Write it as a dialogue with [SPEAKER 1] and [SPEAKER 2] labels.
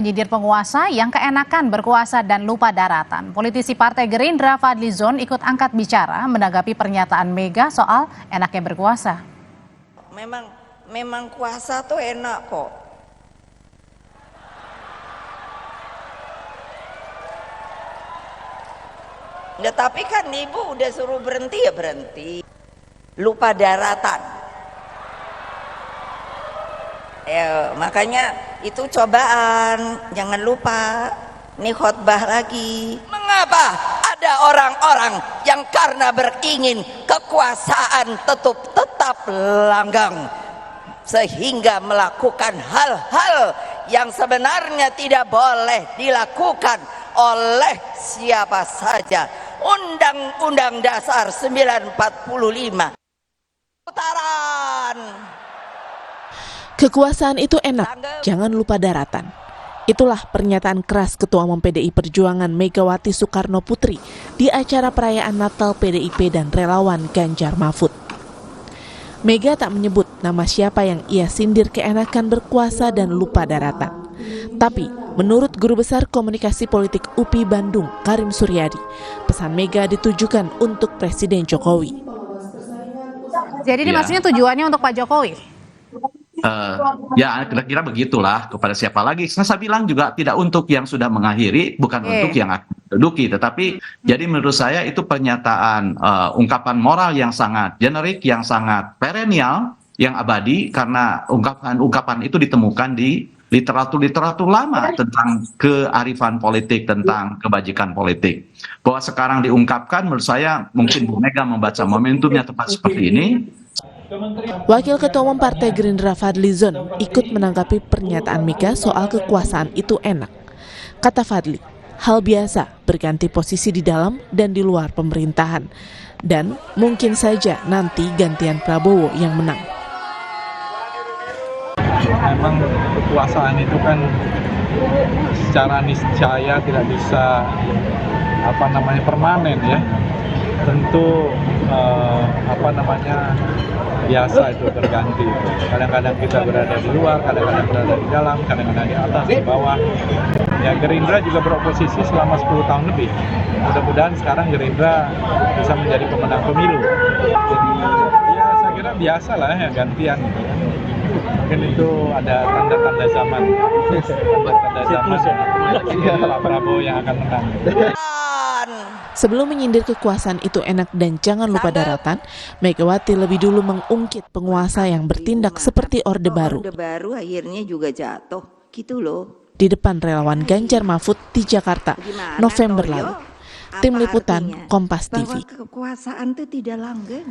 [SPEAKER 1] Menyindir penguasa yang keenakan berkuasa dan lupa daratan. Politisi Partai Gerindra Fadly Zon ikut angkat bicara menanggapi pernyataan Mega soal enaknya berkuasa.
[SPEAKER 2] Memang kuasa tuh enak kok. Ya, tapi kan ibu udah suruh berhenti ya berhenti. Lupa daratan. Ya, makanya itu cobaan, jangan lupa. Ini khotbah lagi. Mengapa ada orang-orang yang karena beringin kekuasaan tetap langgeng sehingga melakukan hal-hal yang sebenarnya tidak boleh dilakukan oleh siapa saja. Undang-Undang Dasar 1945. Putaran.
[SPEAKER 3] Kekuasaan itu enak, jangan lupa daratan. Itulah pernyataan keras Ketua Umum PDI Perjuangan Megawati Soekarno Putri di acara perayaan Natal PDIP dan relawan Ganjar Mahfud. Mega tak menyebut nama siapa yang ia sindir keenakan berkuasa dan lupa daratan. Tapi, menurut Guru Besar Komunikasi Politik UPI Bandung, Karim Suryadi, pesan Mega ditujukan untuk Presiden Jokowi.
[SPEAKER 1] Jadi ini maksudnya tujuannya untuk Pak Jokowi?
[SPEAKER 4] Ya kira-kira begitulah, kepada siapa lagi. Saya bilang juga tidak untuk yang sudah mengakhiri, bukan untuk yang akan menduduki, tetapi jadi menurut saya itu pernyataan ungkapan moral yang sangat generik, yang sangat perennial, yang abadi, karena ungkapan itu ditemukan di literatur lama tentang kearifan politik, tentang kebajikan politik. Bahwa sekarang diungkapkan, menurut saya mungkin Bu Mega membaca momentumnya tepat seperti ini.
[SPEAKER 3] Wakil Ketua Umum Partai Gerindra Fadly Zon ikut menanggapi pernyataan Mega soal kekuasaan itu enak. Kata Fadly, hal biasa berganti posisi di dalam dan di luar pemerintahan. Dan mungkin saja nanti gantian Prabowo yang menang.
[SPEAKER 5] Memang kekuasaan itu kan secara niscaya tidak bisa permanen ya. Tentu biasa itu berganti. Kadang-kadang kita berada di luar, kadang-kadang berada di dalam, kadang-kadang di atas, di bawah. Ya, Gerindra juga beroposisi selama 10 tahun lebih. Mudah-mudahan sekarang Gerindra bisa menjadi pemenang pemilu. Jadi ya saya kira biasa lah ya gantian. Mungkin itu ada tanda-tanda zaman. Tanda zaman Pak Prabowo yang akan menang.
[SPEAKER 3] Sebelum menyindir kekuasaan itu enak dan jangan lupa daratan, Megawati lebih dulu mengungkit penguasa yang bertindak seperti Orde Baru.
[SPEAKER 2] Orde Baru akhirnya juga jatuh, gitu loh.
[SPEAKER 3] Di depan relawan Ganjar Mahfud di Jakarta, November lalu. Tim Liputan, Kompas TV.
[SPEAKER 2] Bahwa kekuasaan itu tidak langgeng.